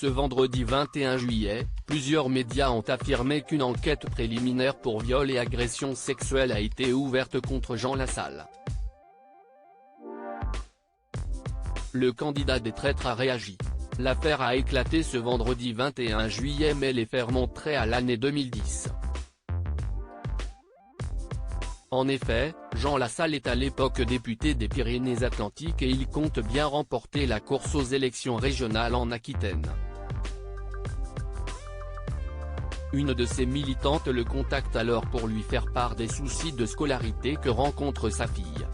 Ce vendredi 21 juillet, plusieurs médias ont affirmé qu'une enquête préliminaire pour viol et agression sexuelle a été ouverte contre Jean Lassalle. Le candidat des traîtres a réagi. L'affaire a éclaté ce vendredi 21 juillet mais les faits remonteraient à l'année 2010. En effet, Jean Lassalle est à l'époque député des Pyrénées-Atlantiques et il compte bien remporter la course aux élections régionales en Aquitaine. Une de ses militantes le contacte alors pour lui faire part des soucis de scolarité que rencontre sa fille.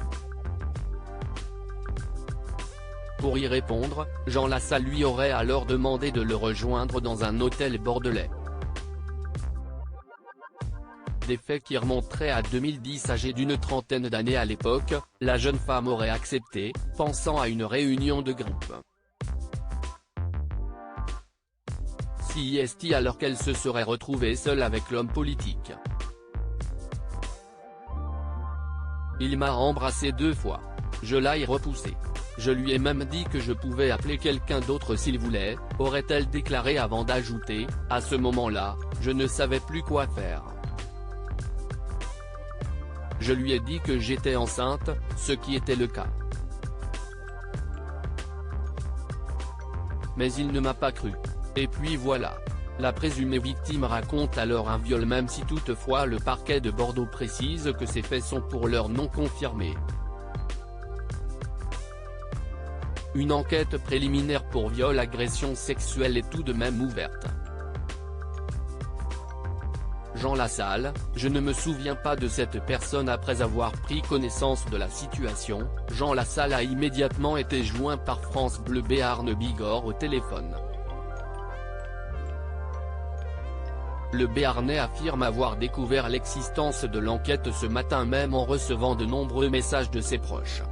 Pour y répondre, Jean Lassalle lui aurait alors demandé de le rejoindre dans un hôtel bordelais. Des faits qui remonteraient à 2010. Âgée d'une trentaine d'années à l'époque, la jeune femme aurait accepté, pensant à une réunion de groupe. Si est alors qu'elle se serait retrouvée seule avec l'homme politique. Il m'a embrassé 2 fois. Je l'ai repoussé. Je lui ai même dit que je pouvais appeler quelqu'un d'autre s'il voulait, aurait-elle déclaré avant d'ajouter, à ce moment-là, je ne savais plus quoi faire. Je lui ai dit que j'étais enceinte, ce qui était le cas. Mais il ne m'a pas cru. Et puis voilà. La présumée victime raconte alors un viol même si toutefois le parquet de Bordeaux précise que ces faits sont pour l'heure non confirmés. Une enquête préliminaire pour viol-agression sexuelle est tout de même ouverte. Jean Lassalle, je ne me souviens pas de cette personne. Après avoir pris connaissance de la situation, Jean Lassalle a immédiatement été joint par France Bleu Béarn Bigorre au téléphone. Le Béarnais affirme avoir découvert l'existence de l'enquête ce matin même en recevant de nombreux messages de ses proches.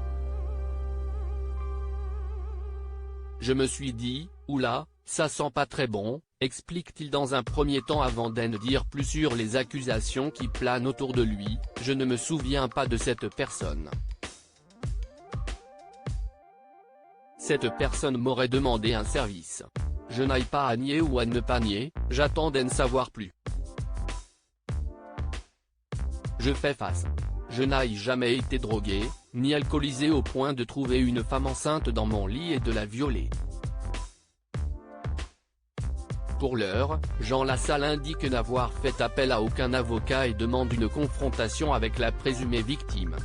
Je me suis dit, oula, ça sent pas très bon, explique-t-il dans un premier temps avant d'en dire plus sur les accusations qui planent autour de lui. Je ne me souviens pas de cette personne. Cette personne m'aurait demandé un service. Je n'aille pas à nier ou à ne pas nier, j'attends d'en savoir plus. Je fais face. Je n'ai jamais été drogué, ni alcoolisé au point de trouver une femme enceinte dans mon lit et de la violer. Pour l'heure, Jean Lassalle indique n'avoir fait appel à aucun avocat et demande une confrontation avec la présumée victime.